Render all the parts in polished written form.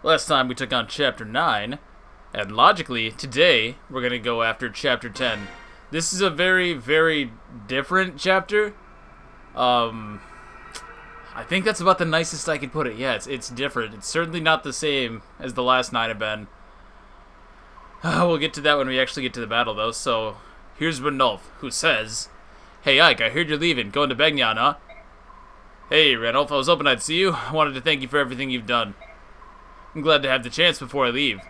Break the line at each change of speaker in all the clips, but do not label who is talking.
Last time we took on Chapter 9, and logically, today, we're going to go after Chapter 10. This is a very, very different chapter. I think that's about the nicest I could put it. Yeah, it's different. It's certainly not the same as the last 9 have been. We'll get to that when we actually get to the battle, though. So, here's Ranulf, who says, "Hey, Ike, I heard you're leaving. Going to Begnion, huh?" "Hey, Ranulf, I was hoping I'd see you. I wanted to thank you for everything you've done. I'm glad to have the chance before I leave."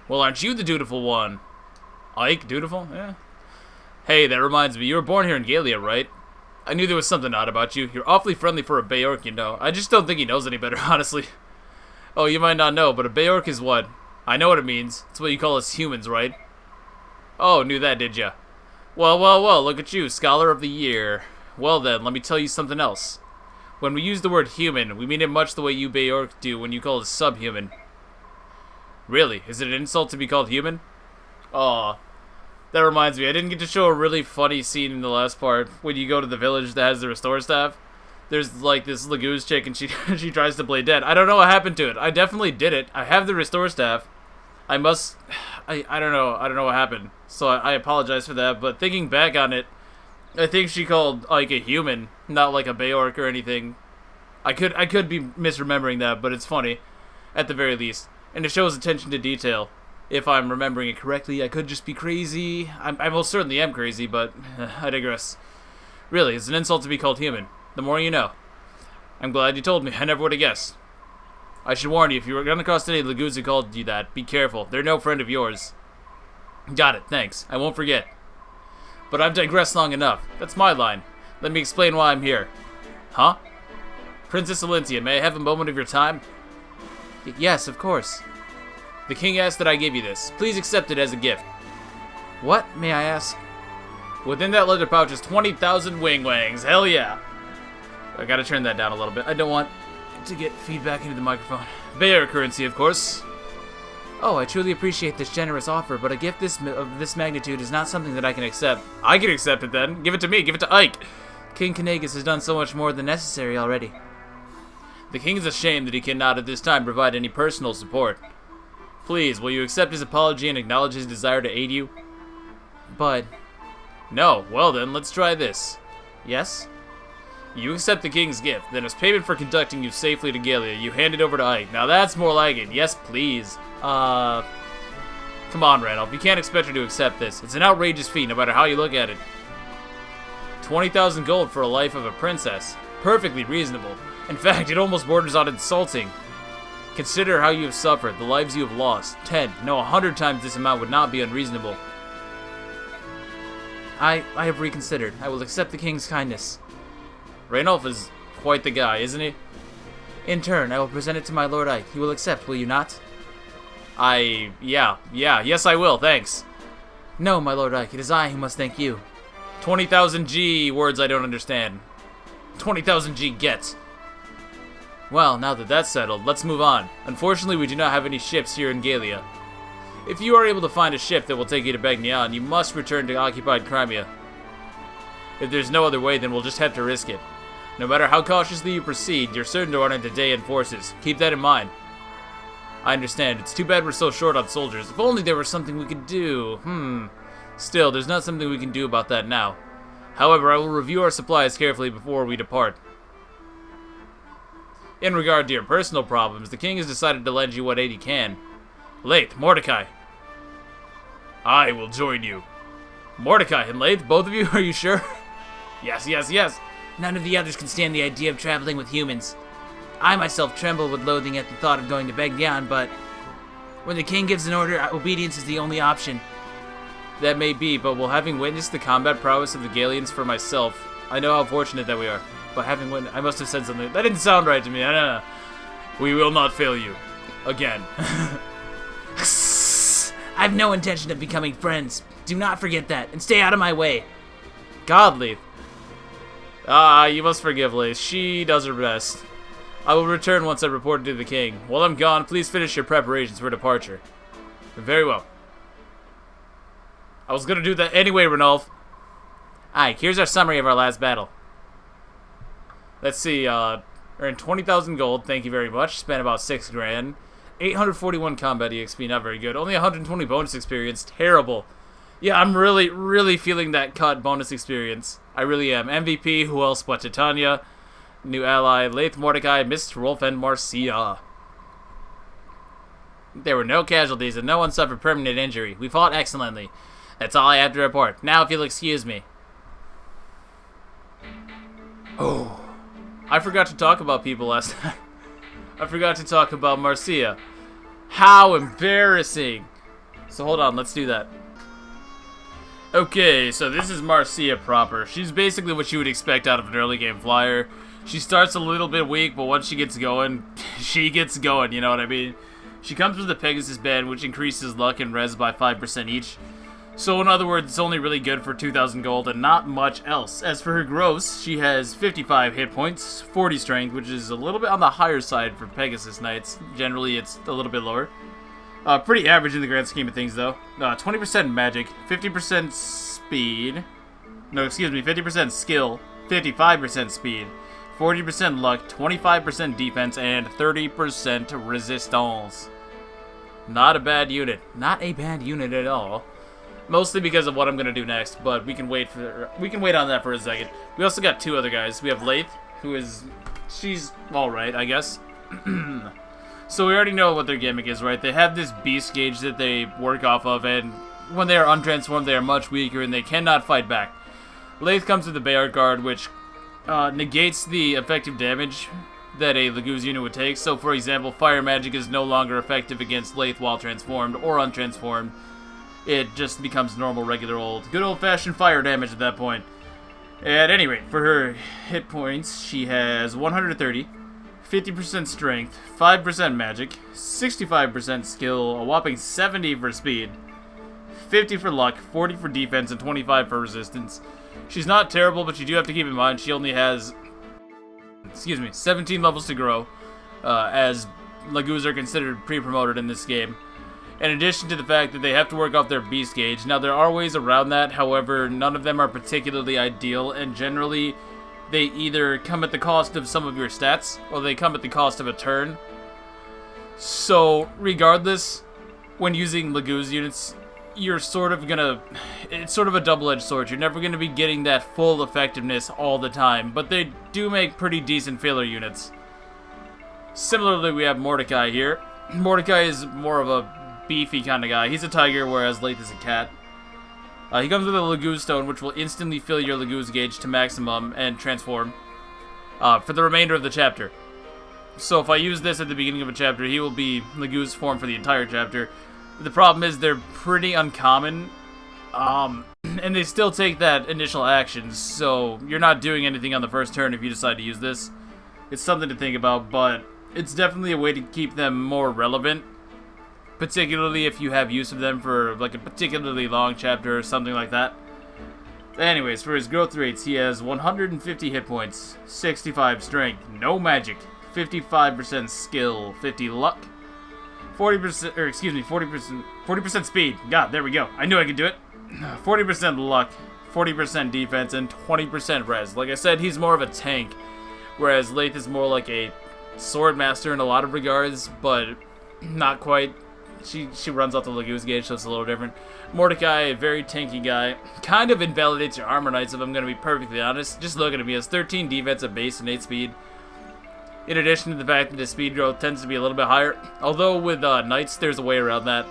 "Well, aren't you the dutiful one?" "Ike, dutiful? Yeah." "Hey, that reminds me, you were born here in Galia, right? I knew there was something odd about you. You're awfully friendly for a Bayork, you know. I just don't think he knows any better, honestly." "Oh, you might not know, but a Bayork is what?" "I know what it means. It's what you call us humans, right?" "Oh, knew that, did ya? Well, well, well, look at you, Scholar of the Year. Well then, let me tell you something else. When we use the word human, we mean it much the way you Bayork do when you call us subhuman." "Really? Is it an insult to be called human?" Aw. That reminds me, I didn't get to show a really funny scene in the last part when you go to the village that has the restore staff. There's like this Lagoose chick and she she tries to play dead. I don't know what happened to it. I definitely did it. I have the restore staff. I don't know. I don't know what happened. So I apologize for that, but thinking back on it, I think she called like a human, not like a Bayork or anything. I could be misremembering that, but it's funny at the very least. And it shows attention to detail. If I'm remembering it correctly, I could just be crazy. I most certainly am crazy, but I digress. Really, it's an insult to be called human. The more you know. I'm glad you told me. I never would have guessed. I should warn you, if you run across any Lagoons who called you that, be careful. They're no friend of yours. Got it, thanks. I won't forget. But I've digressed long enough. That's my line. Let me explain why I'm here. Huh? Princess Alintia, may I have a moment of your time? Yes, of course. The king asked that I give you this. Please accept it as a gift. What, may I ask? Within that leather pouch is 20,000 wing wangs. Hell yeah. I gotta turn that down a little bit. I don't want to get feedback into the microphone. Bayer currency, of course. Oh, I truly appreciate this generous offer, but a gift of this magnitude is not something that I can accept. I can accept it then. Give it to me. Give it to Ike. King Kanagas has done so much more than necessary already. The king is ashamed that he cannot at this time provide any personal support. Please, will you accept his apology and acknowledge his desire to aid you? But... No. Well then, let's try this. Yes? You accept the king's gift, then as payment for conducting you safely to Galia, you hand it over to Ike. Now that's more like it. Yes, please. Come on, Randolph. You can't expect her to accept this. It's an outrageous feat, no matter how you look at it. 20,000 gold for a life of a princess. Perfectly reasonable. In fact, it almost borders on insulting. Consider how you have suffered, the lives you have lost. 10, no, 100 times this amount would not be unreasonable. I have reconsidered. I will accept the king's kindness. Ranulf is quite the guy, isn't he? In turn, I will present it to my Lord Ike. You will accept, will you not? Yes I will, thanks. No, my Lord Ike, it is I who must thank you. 20,000 G words I don't understand. 20,000 G gets. Well, now that that's settled, let's move on. Unfortunately, we do not have any ships here in Galia. If you are able to find a ship that will take you to Begnion, you must return to occupied Crimea. If there's no other way, then we'll just have to risk it. No matter how cautiously you proceed, you're certain to run into Dayan forces. Keep that in mind. I understand. It's too bad we're so short on soldiers. If only there was something we could do. Still, there's not something we can do about that now. However, I will review our supplies carefully before we depart. In regard to your personal problems, the king has decided to lend you what aid he can. Laith, Mordecai. I will join you. Mordecai and Laith, both of you, are you sure? Yes.
None of the others can stand the idea of traveling with humans. I myself tremble with loathing at the thought of going to Begnion, but when the king gives an order, obedience is the only option.
That may be, but while having witnessed the combat prowess of the Galians for myself, I know how fortunate that we are. But having witnessed, I must have said something. That didn't sound right to me. I don't know. We will not fail you. Again.
I've no intention of becoming friends. Do not forget that, and stay out of my way.
Godly. You must forgive Lace. She does her best. I will return once I report to the king. While I'm gone, please finish your preparations for departure. Very well. I was gonna do that anyway, Ranulf. Alright, here's our summary of our last battle. Let's see, earned 20,000 gold, thank you very much. Spent about 6 grand. 841 combat EXP, not very good. Only 120 bonus experience, terrible. Yeah, I'm really, really feeling that cut bonus experience. I really am. MVP, who else but Titania? New ally, Laith, Mordecai, Mist, Rolf, and Marcia. There were no casualties and no one suffered permanent injury. We fought excellently. That's all I have to report. Now, if you'll excuse me. Oh, I forgot to talk about people last time. I forgot to talk about Marcia. How embarrassing. So hold on, let's do that. Okay, so this is Marcia proper. She's basically what you would expect out of an early game flyer. She starts a little bit weak, but once she gets going, she gets going, you know what I mean? She comes with the Pegasus band, which increases luck and res by 5% each. So in other words, it's only really good for 2,000 gold and not much else. As for her gross, she has 55 hit points, 40 strength, which is a little bit on the higher side for Pegasus Knights. Generally, it's a little bit lower. Pretty average in the grand scheme of things, though. 20% magic, 50% speed. No, excuse me, 50% skill, 55% speed, 40% luck, 25% defense, and 30% resistance. Not a bad unit. Not a bad unit at all. Mostly because of what I'm gonna do next, but we can wait on that for a second. We also got two other guys. We have Laith, she's alright, I guess. So we already know what their gimmick is, right? They have this beast gauge that they work off of, and when they are untransformed, they are much weaker and they cannot fight back. Laith comes with the Bayard Guard, which negates the effective damage that a Laguz unit would take. So for example, fire magic is no longer effective against Laith while transformed or untransformed. It just becomes normal, regular old, good old-fashioned fire damage at that point. At any rate, for her hit points, she has 130, 50% strength, 5% magic, 65% skill, a whopping 70 for speed, 50 for luck, 40 for defense, and 25 for resistance. She's not terrible, but you do have to keep in mind she only has, 17 levels to grow, as Laguz are considered pre-promoted in this game. In addition to the fact that they have to work off their beast gauge. Now, there are ways around that, however, none of them are particularly ideal, and generally, they either come at the cost of some of your stats, or they come at the cost of a turn. So, regardless, when using Laguz units, you're sort of gonna... It's sort of a double-edged sword. You're never gonna be getting that full effectiveness all the time, but they do make pretty decent filler units. Similarly, we have Mordecai here. Mordecai is more of a beefy kind of guy. He's a tiger, whereas Laith is a cat. He comes with a Laguz stone, which will instantly fill your Laguz gauge to maximum and transform for the remainder of the chapter. So if I use this at the beginning of a chapter, he will be Laguz form for the entire chapter. The problem is they're pretty uncommon, and they still take that initial action, so you're not doing anything on the first turn if you decide to use this. It's something to think about, but it's definitely a way to keep them more relevant. Particularly if you have use of them for like a particularly long chapter or something like that. Anyways, for his growth rates, he has 150 hit points, 65 strength, no magic, 55% skill, 50 luck, 40% speed. God, there we go. I knew I could do it. 40% luck, 40% defense, and 20% res. Like I said, he's more of a tank, whereas Laith is more like a sword master in a lot of regards, but not quite. She runs off the Laguz gauge, so it's a little different. Mordecai, a very tanky guy. Kind of invalidates your armor knights, if I'm going to be perfectly honest. Just look at him. He has 13 defense, a base, and 8 speed. In addition to the fact that his speed growth tends to be a little bit higher. Although with knights, there's a way around that.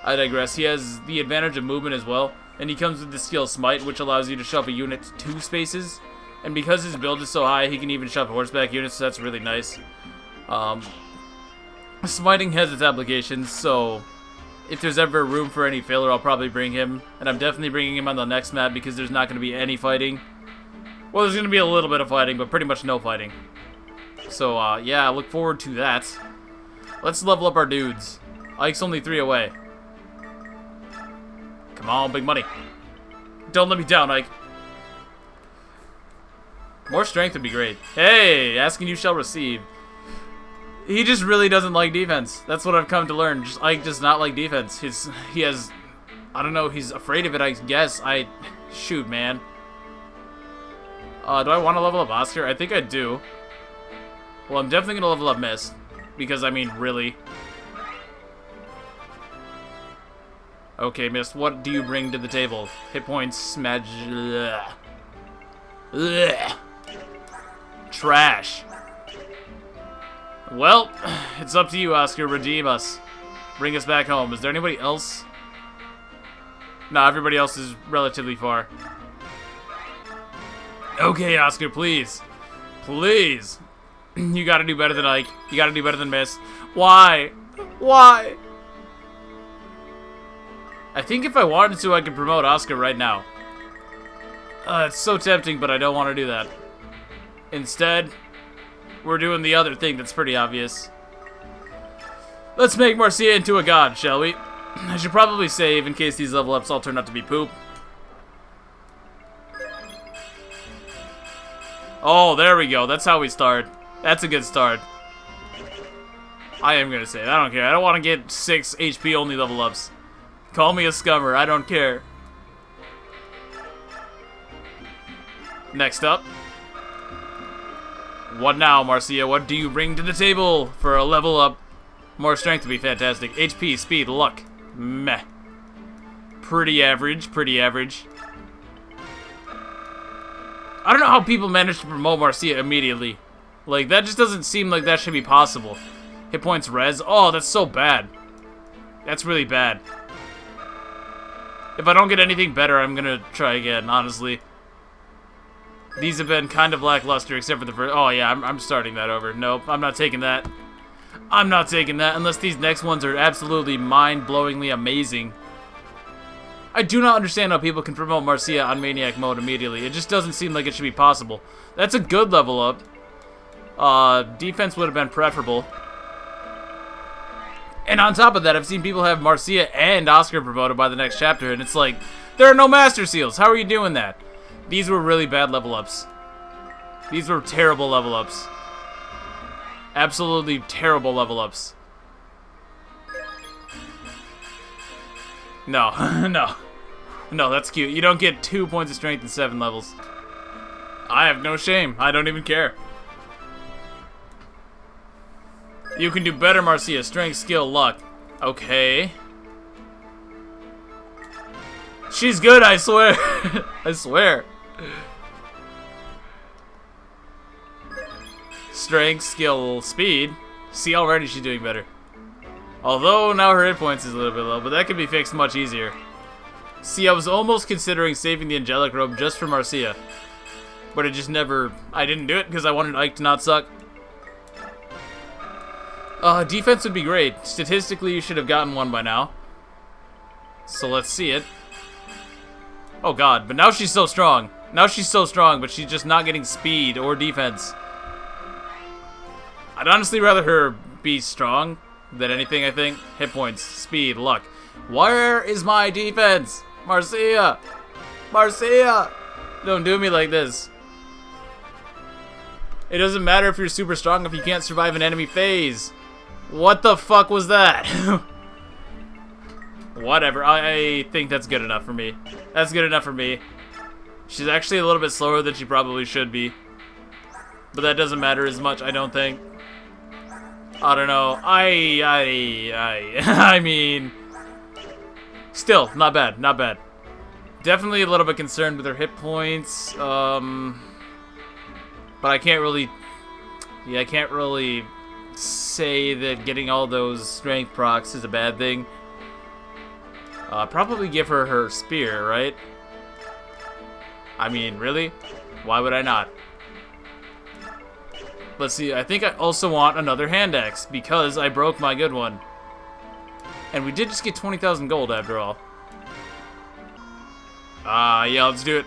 I digress. He has the advantage of movement as well. And he comes with the skill Smite, which allows you to shove a unit to 2 spaces. And because his build is so high, he can even shove horseback units, so that's really nice. Smiting has its applications, so if there's ever room for any filler, I'll probably bring him. And I'm definitely bringing him on the next map because there's not going to be any fighting. Well, there's going to be a little bit of fighting, but pretty much no fighting. So, yeah, I look forward to that. Let's level up our dudes. Ike's only 3 away. Come on, big money. Don't let me down, Ike. More strength would be great. Hey, asking you shall receive. He just really doesn't like defense. That's what I've come to learn. Ike does not like defense. He has, I don't know, he's afraid of it, I guess. Shoot, man. Do I want to level up Oscar? I think I do. Well, I'm definitely going to level up Mist. Because, I mean, really. Okay, miss, what do you bring to the table? Hit points, ugh. Ugh. Trash. Well, it's up to you, Oscar. Redeem us. Bring us back home. Is there anybody else? No, everybody else is relatively far. Okay, Oscar, please. Please. You gotta do better than Ike. You gotta do better than Miss. Why? Why? I think if I wanted to, I could promote Oscar right now. It's so tempting, but I don't want to do that. Instead, we're doing the other thing that's pretty obvious. Let's make Marcia into a god, shall we? I should probably save in case these level ups all turn out to be poop. Oh, there we go. That's how we start. That's a good start. I am gonna save. I don't care. I don't want to get 6 HP only level ups. Call me a scummer. I don't care. Next up. What now, Marcia? What do you bring to the table for a level up? More strength would be fantastic. HP, speed, luck. Meh. Pretty average, pretty average. I don't know how people manage to promote Marcia immediately. Like, that just doesn't seem like that should be possible. Hit points res. Oh, that's so bad. That's really bad. If I don't get anything better, I'm gonna try again, honestly. These have been kind of lackluster, except for the first... Oh, yeah, I'm starting that over. Nope, I'm not taking that. I'm not taking that, unless these next ones are absolutely mind-blowingly amazing. I do not understand how people can promote Marcia on Maniac mode immediately. It just doesn't seem like it should be possible. That's a good level up. Defense would have been preferable. And on top of that, I've seen people have Marcia and Oscar promoted by the next chapter, and it's like, there are no Master Seals. How are you doing that? These were really bad level ups. These were terrible level ups. Absolutely terrible level ups. No, no. No, that's cute. You don't get 2 points of strength in 7 levels. I have no shame. I don't even care. You can do better, Marcia. Strength, skill, luck. Okay. She's good, I swear. I swear. Strength, skill, speed. See, already she's doing better. Although now her hit points is a little bit low, but that can be fixed much easier. See, I was almost considering saving the angelic robe just for Marcia. But it just never... I didn't do it because I wanted Ike to not suck. Defense would be great. Statistically, you should have gotten one by now. So let's see it. Oh god, but now she's so strong. Now she's so strong, but she's just not getting speed or defense. I'd honestly rather her be strong than anything, I think. Hit points, speed, luck. Where is my defense? Marcia! Marcia! Don't do me like this. It doesn't matter if you're super strong if you can't survive an enemy phase. What the fuck was that? Whatever, I think that's good enough for me. That's good enough for me. She's actually a little bit slower than she probably should be. But that doesn't matter as much, I don't think. I don't know. I mean... Still, not bad, not bad. Definitely a little bit concerned with her hit points. But I can't really... Yeah, I can't really say that getting all those strength procs is a bad thing. Probably give her her spear, right? I mean, really? Why would I not? Let's see, I think I also want another hand axe, because I broke my good one. And we did just get 20,000 gold after all. Yeah, let's do it.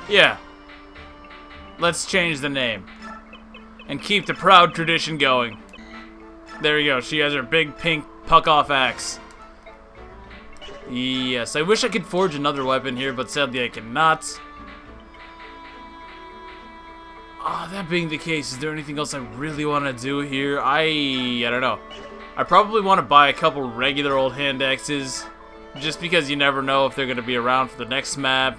Yeah. Let's change the name. And keep the proud tradition going. There you go, she has her big pink puck-off axe. Yes, I wish I could forge another weapon here, but sadly I cannot. That being the case, is there anything else I really want to do here? I don't know. I probably want to buy a couple regular old hand axes, just because you never know if they're going to be around for the next map.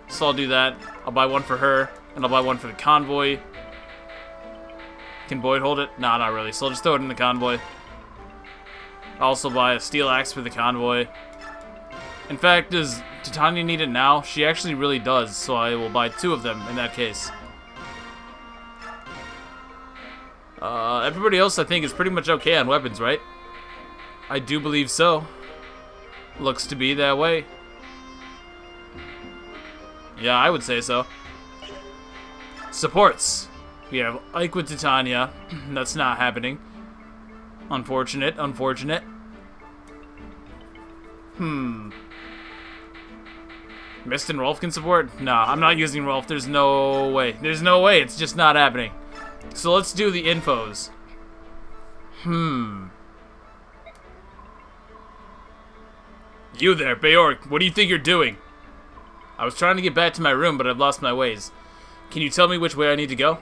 So I'll do that. I'll buy one for her, and I'll buy one for the convoy. Can Boyd hold it? Nah, not really, so I'll just throw it in the convoy. Also buy a steel axe for the convoy. In fact, does Titania need it now? She actually really does, so I will buy 2 of them in that case. Everybody else I think is pretty much okay on weapons, right? I do believe so. Looks to be that way. Yeah, I would say so. Supports. We have Ike with Titania. That's not happening. Unfortunate, unfortunate. Mist and Rolf can support? Nah, I'm not using Rolf. There's no way. There's no way. It's just not happening. So let's do the infos. You there, Beork. What do you think you're doing? I was trying to get back to my room, but I've lost my ways. Can you tell me which way I need to go?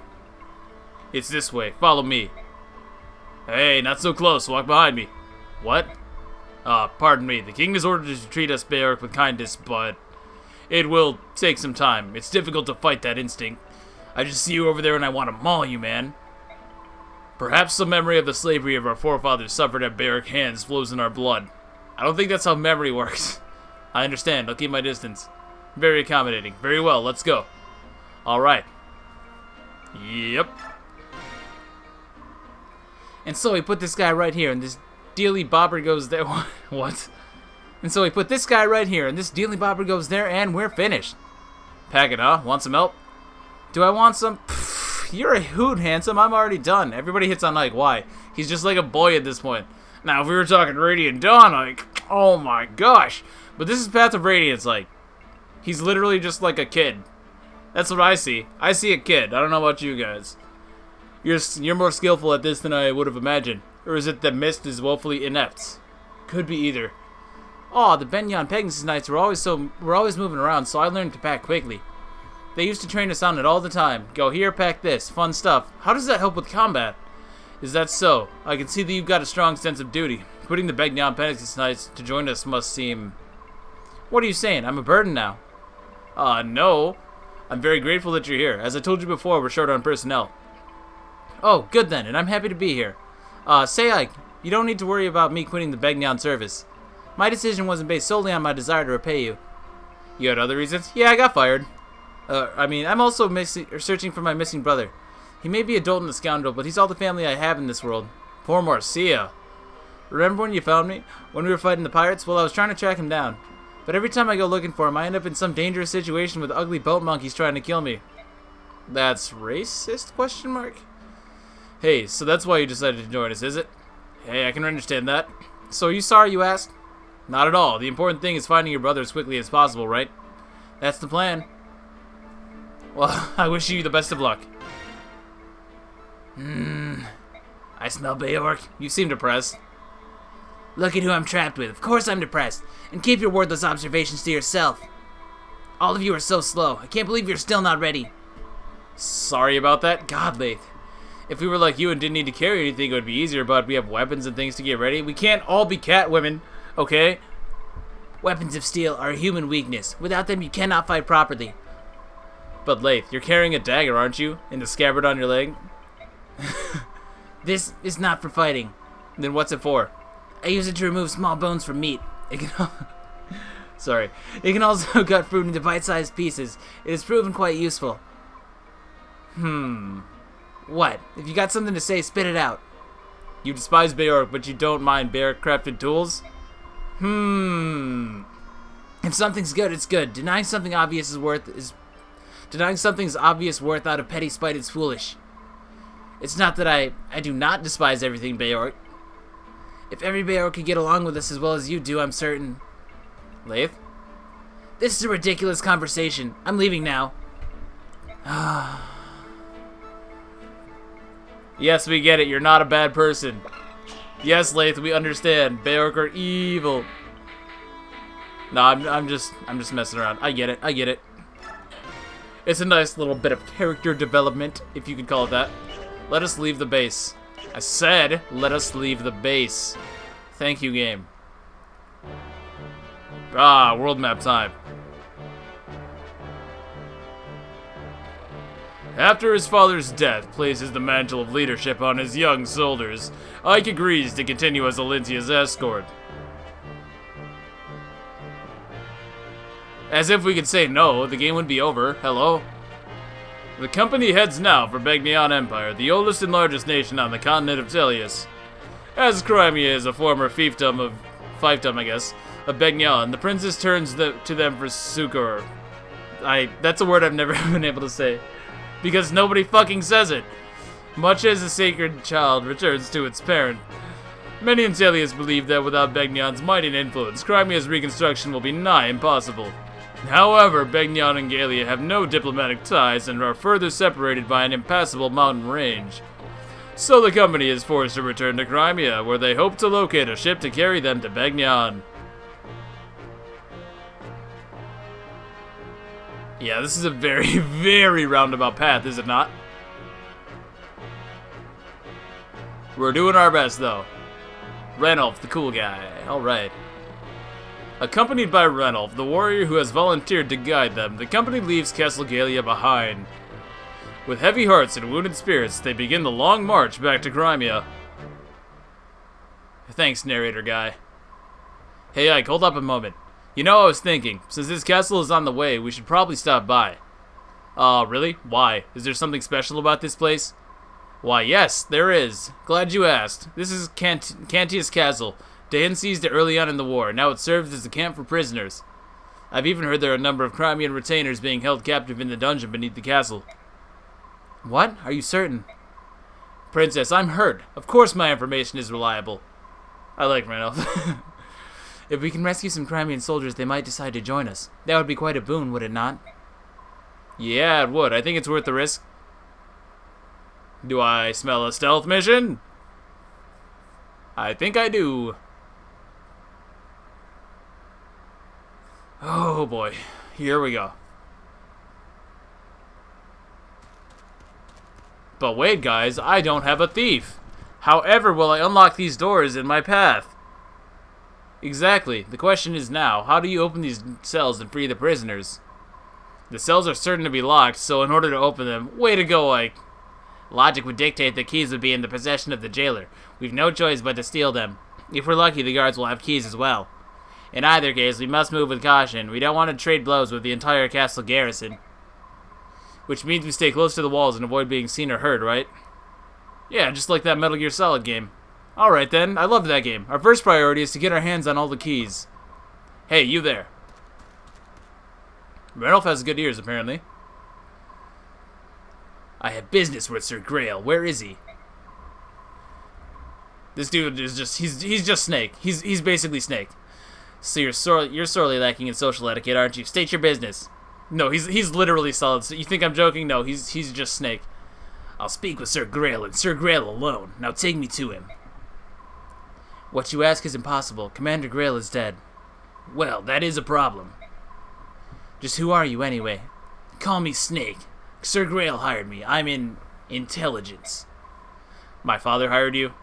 It's this way. Follow me. Hey, not so close. Walk behind me. What? Pardon me. The king has ordered us to treat us, Beork, with kindness, but it will take some time. It's difficult to fight that instinct. I just see you over there and I want to maul you, man. Perhaps some memory of the slavery of our forefathers suffered at Beork hands flows in our blood. I don't think that's how memory works. I understand. I'll keep my distance. Very accommodating. Very well. Let's go. Alright. Yep.
And so we put this guy right here, and this dealy bobber goes there.
What?
And so we put this guy right here, and this dealy bobber goes there, and we're finished.
Pack it, huh? Want some help?
Do I want some? Pfft, you're a hoot, handsome. I'm already done.
Everybody hits on Ike. Why? He's just like a boy at this point. Now, if we were talking Radiant Dawn, Ike, oh my gosh. But this is Path of Radiance, like. He's literally just like a kid. That's what I see. I see a kid. I don't know about you guys. You're more skillful at this than I would have imagined. Or is it that Mist is woefully inept? Could be either.
Oh, the Benyon Pegasus Knights were always moving around, so I learned to pack quickly. They used to train us on it all the time. Go here, pack this. Fun stuff. How does that help with combat?
Is that so? I can see that you've got a strong sense of duty. Quitting the Benyon Pegasus Knights to join us must seem...
What are you saying? I'm a burden now.
No. I'm very grateful that you're here. As I told you before, we're short on personnel.
Oh, good then, and I'm happy to be here. Say, Ike, you don't need to worry about me quitting the Begnion service. My decision wasn't based solely on my desire to repay you.
You had other reasons? Yeah, I got fired.
I'm also searching for my missing brother. He may be a dolt and a scoundrel, but he's all the family I have in this world.
Poor Marcia.
Remember when you found me? When we were fighting the pirates? Well, I was trying to track him down. But every time I go looking for him, I end up in some dangerous situation with ugly boat monkeys trying to kill me.
That's racist? Question mark. Hey, so that's why you decided to join us, is it? Hey, I can understand that.
So are you sorry you asked?
Not at all. The important thing is finding your brother as quickly as possible, right?
That's the plan.
Well, I wish you the best of luck.
I smell Beork.
You seem depressed.
Look at who I'm trapped with. Of course I'm depressed. And keep your worthless observations to yourself. All of you are so slow. I can't believe you're still not ready.
Sorry about that. God, Lath. If we were like you and didn't need to carry anything, it would be easier, but we have weapons and things to get ready. We can't all be cat women, okay?
Weapons of steel are a human weakness. Without them, you cannot fight properly.
But Lath, you're carrying a dagger, aren't you? In the scabbard on your leg?
This is not for fighting.
Then what's it for?
I use it to remove small bones from meat. It can Sorry. It can also cut fruit into bite-sized pieces. It has proven quite useful. What? If you got something to say, spit it out.
You despise Beork, but you don't mind Beork-crafted tools?
If something's good, it's good. Denying something's obvious worth out of petty spite is foolish. It's not that I do not despise everything Beork. If every Beork could get along with us as well as you do, I'm certain.
Lath?
This is a ridiculous conversation. I'm leaving now.
Yes, we get it. You're not a bad person. Yes, Lath, we understand. Beork are evil. No, I'm just messing around. I get it. I get it. It's a nice little bit of character development, if you could call it that. Let us leave the base. I said, let us leave the base. Thank you, game. World map time. After his father's death places the mantle of leadership on his young soldiers, Ike agrees to continue as Alinthia's escort. As if we could say no, the game would be over. Hello? The company heads now for Begnion Empire, the oldest and largest nation on the continent of Tellius. As Crimea is a former fiefdom, of Begnion, the princess turns to them for succor. That's a word I've never been able to say. Because nobody fucking says it. Much as a sacred child returns to its parent. Many in Tellius believe that without Begnion's might and influence, Crimea's reconstruction will be nigh impossible. However, Begnion and Galia have no diplomatic ties and are further separated by an impassable mountain range. So the company is forced to return to Crimea, where they hope to locate a ship to carry them to Begnion. Yeah, this is a very, very roundabout path, is it not? We're doing our best, though. Ranulf, the cool guy. Alright. Accompanied by Ranulf, the warrior who has volunteered to guide them, the company leaves Castle Galia behind. With heavy hearts and wounded spirits, they begin the long march back to Crimea. Thanks, narrator guy. Hey Ike, hold up a moment. You know, I was thinking, since this castle is on the way, we should probably stop by. Really? Why? Is there something special about this place? Why, yes, there is. Glad you asked. This is Cantius Castle. Dahan seized it early on in the war. Now it serves as a camp for prisoners. I've even heard there are a number of Crimean retainers being held captive in the dungeon beneath the castle. What? Are you certain? Princess, I'm hurt. Of course my information is reliable. I like Ranulf. If we can rescue some Crimean soldiers, they might decide to join us. That would be quite a boon, would it not? Yeah, it would. I think it's worth the risk. Do I smell a stealth mission? I think I do. Oh boy. Here we go. But wait, guys, I don't have a thief. However will I unlock these doors in my path? Exactly. The question is now, how do you open these cells and free the prisoners? The cells are certain to be locked, so in order to open them, way to go, Ike. Logic would dictate the keys would be in the possession of the jailer. We've no choice but to steal them. If we're lucky, the guards will have keys as well. In either case, we must move with caution. We don't want to trade blows with the entire castle garrison. Which means we stay close to the walls and avoid being seen or heard, right? Yeah, just like that Metal Gear Solid game. Alright then, I loved that game. Our first priority is to get our hands on all the keys. Hey, you there. Ranulf has good ears, apparently. I have business with Sir Grail. Where is he? This dude is just, he's just Snake. He's basically Snake. So you're sorely lacking in social etiquette, aren't you? State your business. No, he's literally solid. So you think I'm joking? No, he's just Snake. I'll speak with Sir Grail and Sir Grail alone. Now take me to him. What you ask is impossible. Commander Grail is dead. Well, that is a problem. Just who are you anyway? Call me Snake. Sir Grail hired me. I'm in intelligence. My father hired you?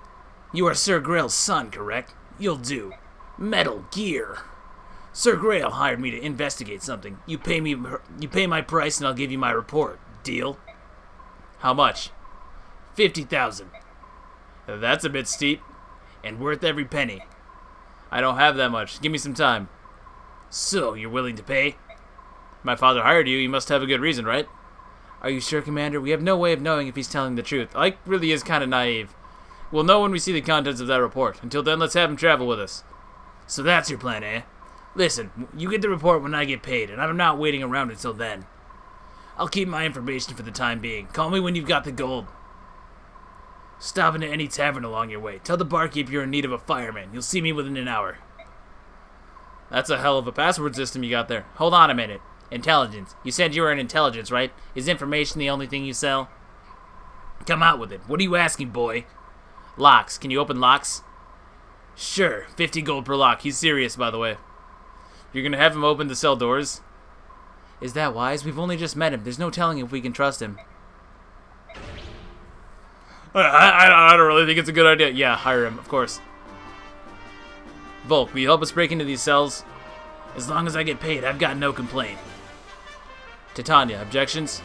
You are Sir Grail's son, correct? You'll do. Metal Gear. Sir Grail hired me to investigate something. You pay my price and I'll give you my report. Deal? How much? 50,000. That's a bit steep. And worth every penny. I don't have that much. Give me some time. So, you're willing to pay? My father hired you. You must have a good reason, right? Are you sure, Commander? We have no way of knowing if he's telling the truth. Ike really is kind of naive. We'll know when we see the contents of that report. Until then, let's have him travel with us. So that's your plan, eh? Listen, you get the report when I get paid, and I'm not waiting around until then. I'll keep my information for the time being. Call me when you've got the gold. Stop into any tavern along your way. Tell the barkeep you're in need of a fireman. You'll see me within an hour. That's a hell of a password system you got there. Hold on a minute. Intelligence. You said you were in intelligence, right? Is information the only thing you sell? Come out with it. What are you asking, boy? Locks. Can you open locks? Sure. 50 gold per lock. He's serious, by the way. You're gonna have him open to sell doors? Is that wise? We've only just met him. There's no telling if we can trust him. I don't really think it's a good idea. Yeah, hire him, of course. Volke, will you help us break into these cells? As long as I get paid, I've got no complaint. Titania, objections?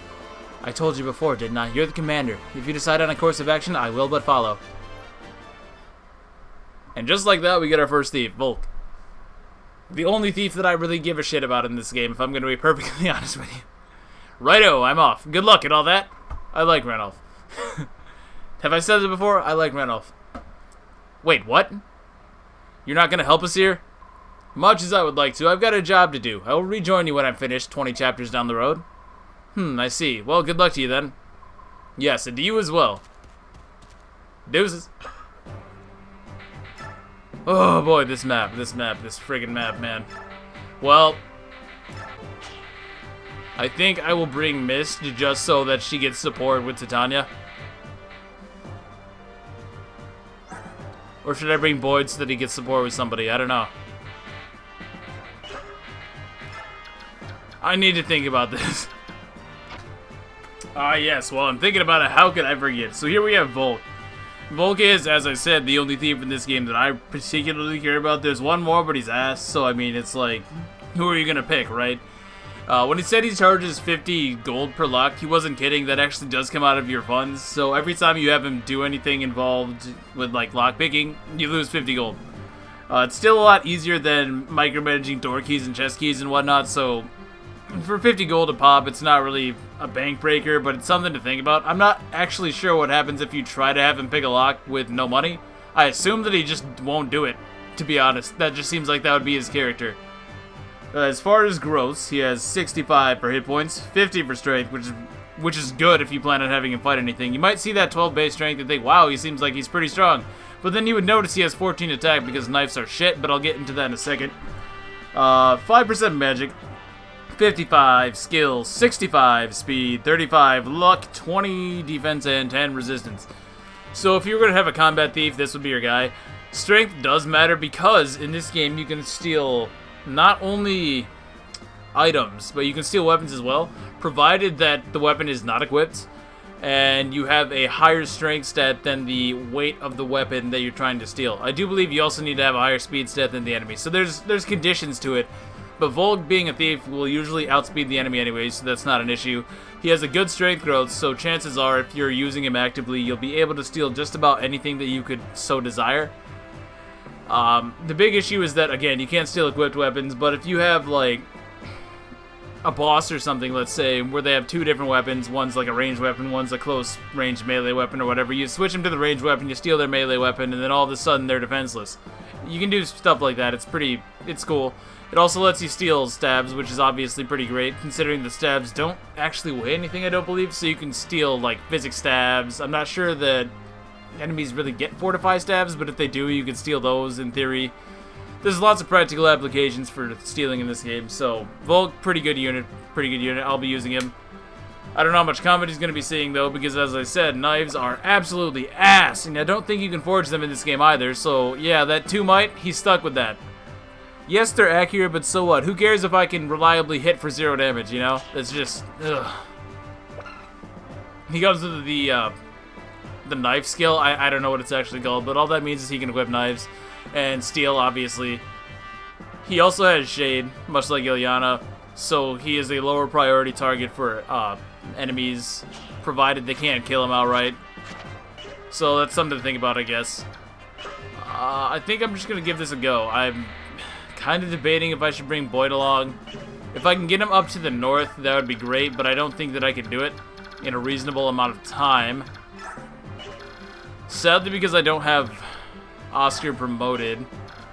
I told you before, didn't I? You're the commander. If you decide on a course of action, I will but follow.
And just like that, we get our first thief, Volke. The only thief that I really give a shit about in this game, if I'm going to be perfectly honest with you. Righto, I'm off. Good luck and all that. I like Ranulf. Have I said it before? I like Ranulf. Wait, what? You're not going to help us here? Much as I would like to, I've got a job to do. I will rejoin you when I'm finished, 20 chapters down the road. I see. Well, good luck to you then. Yes, and to you as well. Deuces. Oh boy, this friggin' map, man. Well, I think I will bring Mist just so that she gets support with Titania. Or should I bring Boyd so that he gets support with somebody? I don't know. I need to think about this. Yes, well, I'm thinking about it. How could I forget? So here we have Volke. Volke is, as I said, the only thief in this game that I particularly care about. There's one more, but he's ass, so I mean, it's like, who are you gonna pick, right? When he said he charges 50 gold per lock, he wasn't kidding. That actually does come out of your funds, so every time you have him do anything involved with, like, lock picking, you lose 50 gold. It's still a lot easier than micromanaging door keys and chest keys and whatnot, so for 50 gold a pop, it's not really a bank breaker, but it's something to think about. I'm not actually sure what happens if you try to have him pick a lock with no money. I assume that he just won't do it, to be honest. That just seems like that would be his character. As far as growths, he has 65 for hit points, 50 for strength, which is good if you plan on having him fight anything. You might see that 12 base strength and think, wow, he seems like he's pretty strong. But then you would notice he has 14 attack because knives are shit, but I'll get into that in a second. 5% magic. 55 skills, 65 speed, 35 luck, 20 defense, and 10 resistance. So if you were going to have a combat thief, this would be your guy. Strength does matter because in this game you can steal not only items, but you can steal weapons as well, provided that the weapon is not equipped and you have a higher strength stat than the weight of the weapon that you're trying to steal. I do believe you also need to have a higher speed stat than the enemy. So there's conditions to it. But Volke, being a thief, will usually outspeed the enemy anyways, so that's not an issue. He has a good strength growth, so chances are if you're using him actively, you'll be able to steal just about anything that you could so desire. The big issue is that, again, you can't steal equipped weapons, but if you have, like, a boss or something, let's say, where they have two different weapons, one's like a ranged weapon, one's a close range melee weapon or whatever, you switch them to the ranged weapon, you steal their melee weapon, and then all of a sudden they're defenseless. You can do stuff like that. It's cool. It also lets you steal stabs, which is obviously pretty great, considering the stabs don't actually weigh anything, I don't believe, so you can steal, like, physics stabs. I'm not sure that enemies really get fortify stabs, but if they do, you can steal those, in theory. There's lots of practical applications for stealing in this game, so Volke, pretty good unit, I'll be using him. I don't know how much combat he's going to be seeing, though, because, as I said, knives are absolutely ass, and I don't think you can forge them in this game either, so, yeah, that 2 might, he's stuck with that. Yes, they're accurate, but so what? Who cares if I can reliably hit for 0 damage, you know? It's just, ugh. He goes with the knife skill. I don't know what it's actually called, but all that means is he can equip knives and steal, obviously. He also has Shade, much like Ilyana, so he is a lower priority target for enemies, provided they can't kill him outright. So that's something to think about, I guess. I think I'm just going to give this a go. I'm kind of debating if I should bring Boyd along. If I can get him up to the north, that would be great, but I don't think that I can do it in a reasonable amount of time. Sadly, because I don't have Oscar promoted.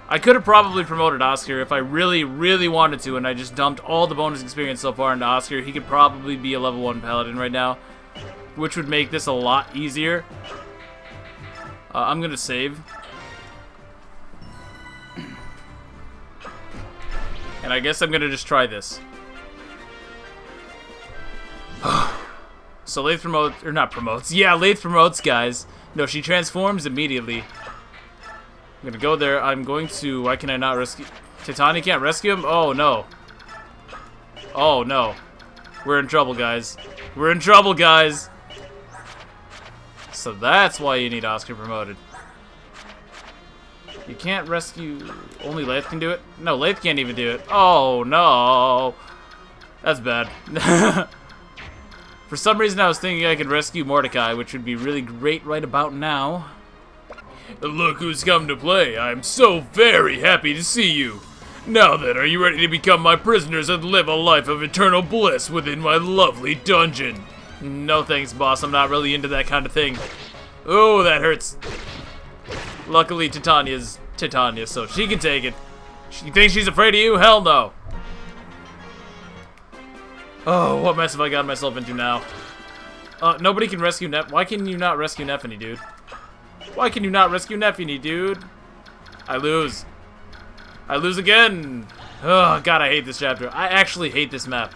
I could have probably promoted Oscar if I really, really wanted to, and I just dumped all the bonus experience so far into Oscar. He could probably be a level 1 paladin right now, which would make this a lot easier. I'm going to save. And I guess I'm going to just try this. So Lathe promotes, or not promotes. Yeah, Lathe promotes, guys. No, she transforms immediately. I'm going to go there. I'm going to, why can I not rescue? Titania can't rescue him? Oh, no. Oh, no. We're in trouble, guys. We're in trouble, guys. So that's why you need Oscar promoted. You can't rescue... Only Lathe can do it? No, Lathe can't even do it. Oh, no. That's bad. For some reason, I was thinking I could rescue Mordecai, which would be really great right about now. Look who's come to play. I'm so very happy to see you. Now then, are you ready to become my prisoners and live a life of eternal bliss within my lovely dungeon? No thanks, boss. I'm not really into that kind of thing. Oh, that hurts. Luckily, Titania's Titania, so she can take it. She thinks she's afraid of you? Hell no. Oh, what mess have I gotten myself into now? Nobody can rescue Why can you not rescue Nephenee, dude? Why can you not rescue Nephenee, dude? I lose. I lose again. Oh, God, I hate this chapter. I actually hate this map.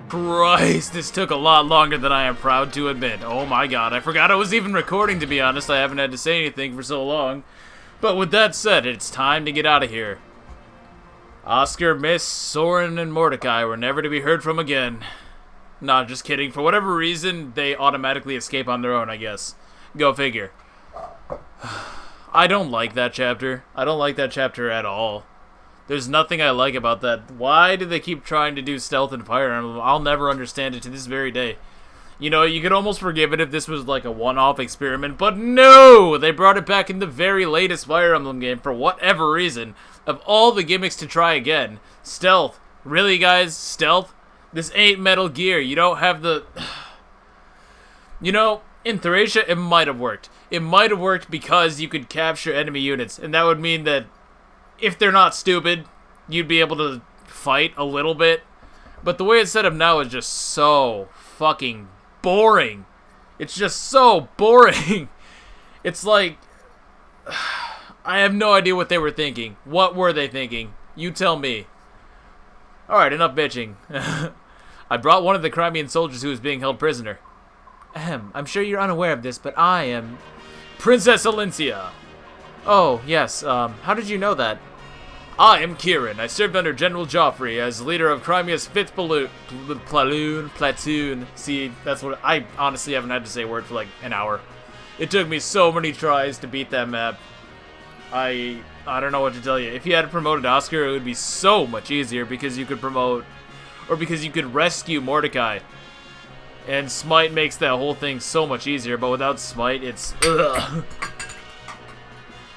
Christ, this took a lot longer than I am proud to admit. Oh my god, I forgot I was even recording, to be honest. I haven't had to say anything for so long. But with that said, it's time to get out of here. Oscar, Miss, Soren, and Mordecai were never to be heard from again. Nah, just kidding. For whatever reason, they automatically escape on their own, I guess. Go figure. I don't like that chapter. I don't like that chapter at all. There's nothing I like about that. Why do they keep trying to do stealth and Fire Emblem? I'll never understand it to this very day. You know, you could almost forgive it if this was like a one-off experiment, but no! They brought it back in the very latest Fire Emblem game for whatever reason. Of all the gimmicks to try again. Stealth. Really, guys? Stealth? This ain't Metal Gear. You don't have the... You know, in Thracia, it might have worked. It might have worked because you could capture enemy units, and that would mean that if they're not stupid, you'd be able to fight a little bit. But the way it's set up now is just so fucking boring. It's just so boring. It's like... I have no idea what they were thinking. What were they thinking? You tell me. Alright, enough bitching. I brought one of the Crimean soldiers who was being held prisoner.
Ahem, I'm sure you're unaware of this, but I am...
Princess Alencia!
Oh, yes, how did you know that?
I am Kieran. I served under General Joffrey as leader of Crimea's 5th platoon. See, that's what... I honestly haven't had to say a word for like an hour. It took me so many tries to beat that map. I don't know what to tell you. If you had promoted Oscar, it would be so much easier because you could promote... Or because you could rescue Mordecai. And Smite makes that whole thing so much easier, but without Smite, it's... Ugh.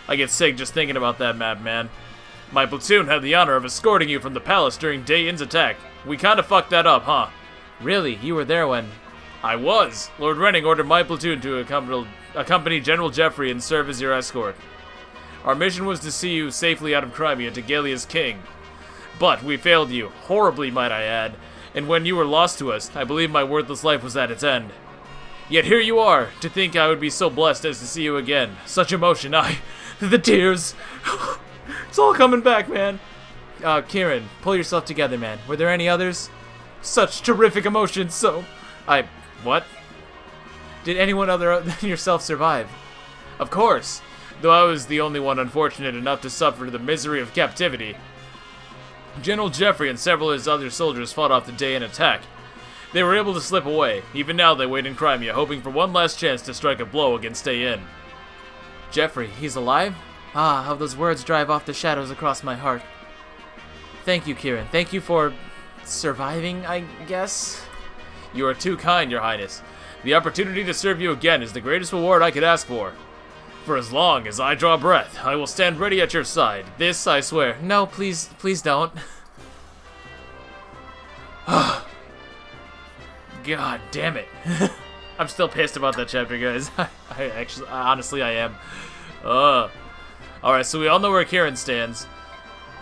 I get sick just thinking about that map, man. My platoon had the honor of escorting you from the palace during Day-In's attack. We kinda fucked that up, huh?
Really? You were there when...
I was. Lord Renning ordered my platoon to accompany General Jeffrey and serve as your escort. Our mission was to see you safely out of Crimea to Galia's king. But we failed you, horribly might I add, and when you were lost to us, I believe my worthless life was at its end. Yet here you are, to think I would be so blessed as to see you again. Such emotion, the tears. It's all coming back, man.
Kieran, pull yourself together, man. Were there any others?
Such terrific emotions, so... What?
Did anyone other than yourself survive?
Of course, though I was the only one unfortunate enough to suffer the misery of captivity. General Jeffrey and several of his other soldiers fought off the Day-In attack. They were able to slip away. Even now they wait in Crimea, hoping for one last chance to strike a blow against Day-In.
Jeffrey, he's alive? Ah, how those words drive off the shadows across my heart. Thank you, Kieran. Thank you for surviving, I guess?
You are too kind, Your Highness. The opportunity to serve you again is the greatest reward I could ask for. For as long as I draw breath, I will stand ready at your side. This I swear.
No, please don't.
God damn it. I'm still pissed about that chapter, guys. Honestly, I am. Alright, so we all know where Kieran stands.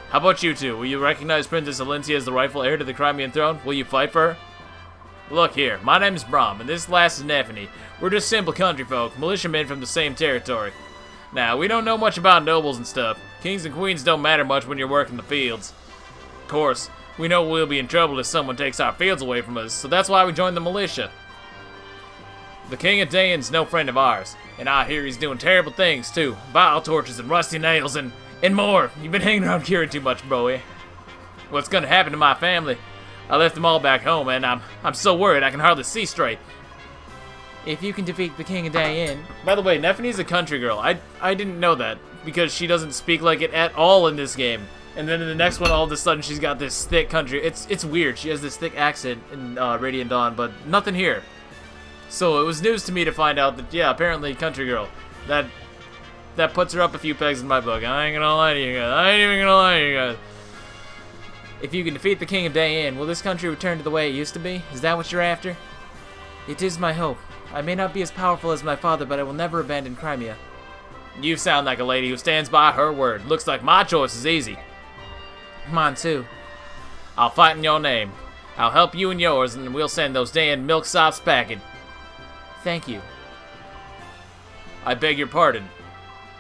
How about you two? Will you recognize Princess Alencia as the rightful heir to the Crimean throne? Will you fight for her? Look here, my name's Brom, and this last is Nephenee. We're just simple country folk, militiamen from the same territory. Now, we don't know much about nobles and stuff. Kings and queens don't matter much when you're working the fields. Of course, we know we'll be in trouble if someone takes our fields away from us, so that's why we joined the militia. The King of Day-In's no friend of ours, and I hear he's doing terrible things too. Vile torches and rusty nails and more. You've been hanging around Kieran too much, bro. What's gonna happen to my family? I left them all back home, and I'm so worried I can hardly see straight.
If you can defeat the King of Day-In...
By the way, Nephenee's a country girl. I didn't know that, because she doesn't speak like it at all in this game. And then in the next one, all of a sudden, she's got this thick country... It's weird. She has this thick accent in Radiant Dawn, but nothing here. So it was news to me to find out that, yeah, apparently country girl. That puts her up a few pegs in my book. I ain't gonna lie to you guys. I ain't even gonna lie to you guys.
If you can defeat the King of Day-In, will this country return to the way it used to be? Is that what you're after? It is my hope. I may not be as powerful as my father, but I will never abandon Crimea.
You sound like a lady who stands by her word. Looks like my choice is easy.
Mine too.
I'll fight in your name. I'll help you and yours, and we'll send those Day-In milksops packing.
Thank you.
I beg your pardon.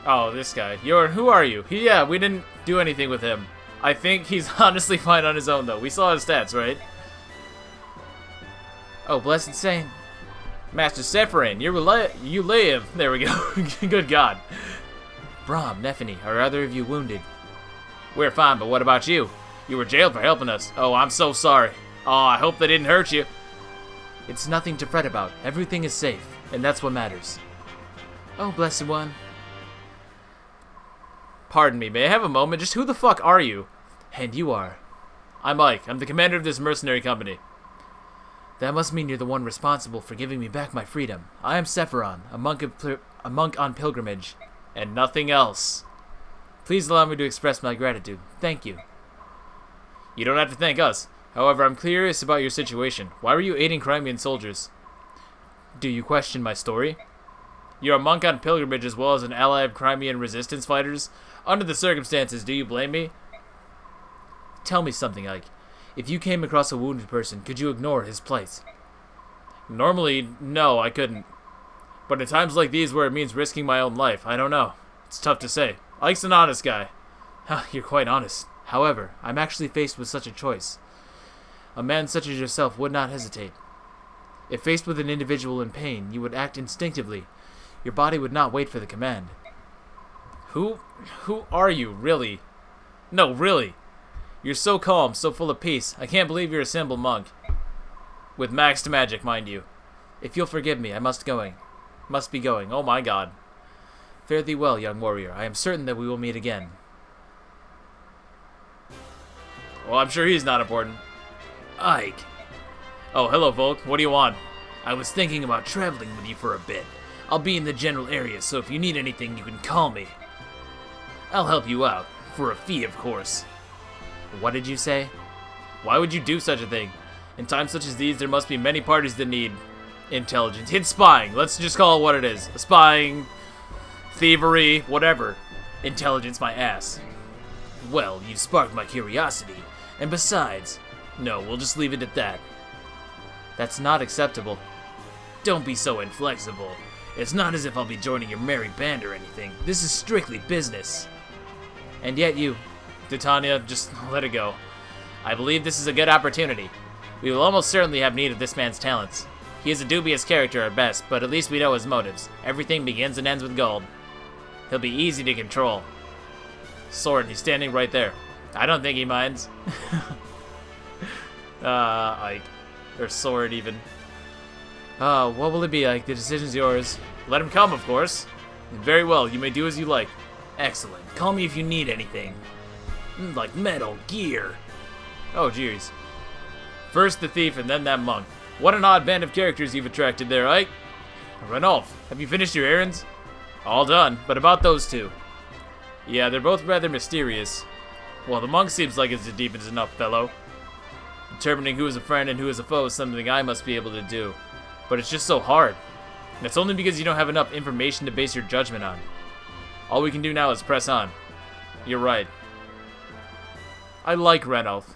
Oh, this guy. Who are you? Yeah, we didn't do anything with him. I think he's honestly fine on his own, though. We saw his stats, right?
Oh, blessed saint.
Master Sephiran, you live. There we go. Good God.
Brom, Nephenee, are either of you wounded?
We're fine, but what about you? You were jailed for helping us. Oh, I'm so sorry. Oh, I hope they didn't hurt you.
It's nothing to fret about. Everything is safe, and that's what matters. Oh, blessed one.
Pardon me, may I have a moment? Just who the fuck are you?
And you are?
I'm Ike. I'm the commander of this mercenary company.
That must mean you're the one responsible for giving me back my freedom. I am Sephiran, a monk on pilgrimage.
And nothing else.
Please allow me to express my gratitude. Thank you.
You don't have to thank us. However, I'm curious about your situation. Why were you aiding Crimean soldiers?
Do you question my story?
You're a monk on pilgrimage as well as an ally of Crimean resistance fighters. Under the circumstances, do you blame me?
Tell me something, Ike. If you came across a wounded person, could you ignore his plight?
Normally, no, I couldn't. But in times like these where it means risking my own life, I don't know. It's tough to say. Ike's an honest guy.
You're quite honest. However, I'm actually faced with such a choice. A man such as yourself would not hesitate. If faced with an individual in pain, you would act instinctively. Your body would not wait for the command.
Who are you, really? No, really. You're so calm, so full of peace. I can't believe you're a simple monk. With maxed magic, mind you.
If you'll forgive me, I must be going.
Oh my God.
Fare thee well, young warrior. I am certain that we will meet again.
Well, I'm sure he's not important.
Ike.
Oh, hello, Volke. What do you want?
I was thinking about traveling with you for a bit. I'll be in the general area, so if you need anything, you can call me.
I'll help you out. For a fee, of course.
What did you say?
Why would you do such a thing? In times such as these, there must be many parties that need intelligence. It's spying. Let's just call it what it is. Spying, thievery, whatever. Intelligence, my ass.
Well, you sparked my curiosity. And besides...
No, we'll just leave it at that.
That's not acceptable.
Don't be so inflexible. It's not as if I'll be joining your merry band or anything. This is strictly business.
And yet you...
Titania, just let it go. I believe this is a good opportunity. We will almost certainly have need of this man's talents. He is a dubious character at best, but at least we know his motives. Everything begins and ends with gold. He'll be easy to control. Sword, he's standing right there. I don't think he minds. Ike. Or Sword, even.
What will it be, Ike? The decision's yours.
Let him come, of course. Very well, you may do as you like.
Excellent. Call me if you need anything. Like metal, gear.
Oh, jeez. First the thief and then that monk. What an odd band of characters you've attracted there, Ike. Ranulph, have you finished your errands? All done, but about those two. Yeah, they're both rather mysterious. Well, the monk seems like he's a deep enough fellow. Determining who is a friend and who is a foe is something I must be able to do. But it's just so hard. And it's only because you don't have enough information to base your judgment on. All we can do now is press on. You're right. I like Ranulph.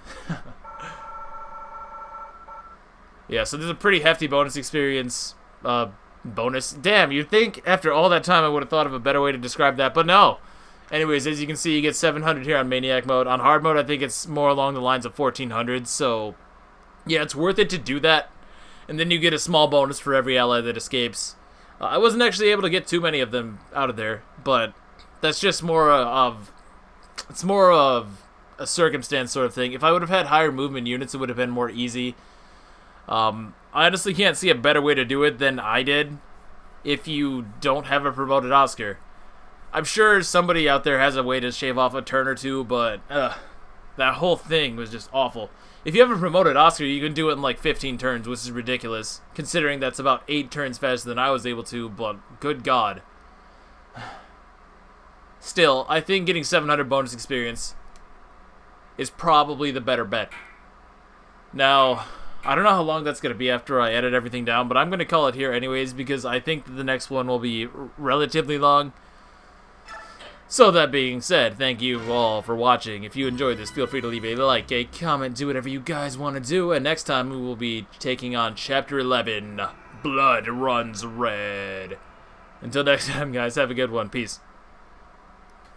Yeah, so there's a pretty hefty bonus experience. Bonus. Damn, you'd think after all that time I would have thought of a better way to describe that, but no. Anyways, as you can see, you get 700 here on Maniac mode. On hard mode, I think it's more along the lines of 1400, so yeah, it's worth it to do that. And then you get a small bonus for every ally that escapes. I wasn't actually able to get too many of them out of there, but that's just more of... It's more of a circumstance sort of thing. If I would have had higher movement units, it would have been more easy. I honestly can't see a better way to do it than I did if you don't have a promoted Oscar. I'm sure somebody out there has a way to shave off a turn or two, but that whole thing was just awful. If you have a promoted Oscar, you can do it in like 15 turns, which is ridiculous, considering that's about 8 turns faster than I was able to, but good God. Still, I think getting 700 bonus experience is probably the better bet. Now, I don't know how long that's going to be after I edit everything down, but I'm going to call it here anyways, because I think that the next one will be relatively long. So that being said, thank you all for watching. If you enjoyed this, feel free to leave a like, a comment, do whatever you guys want to do, and next time we will be taking on Chapter 11, Blood Runs Red. Until next time, guys, have a good one. Peace.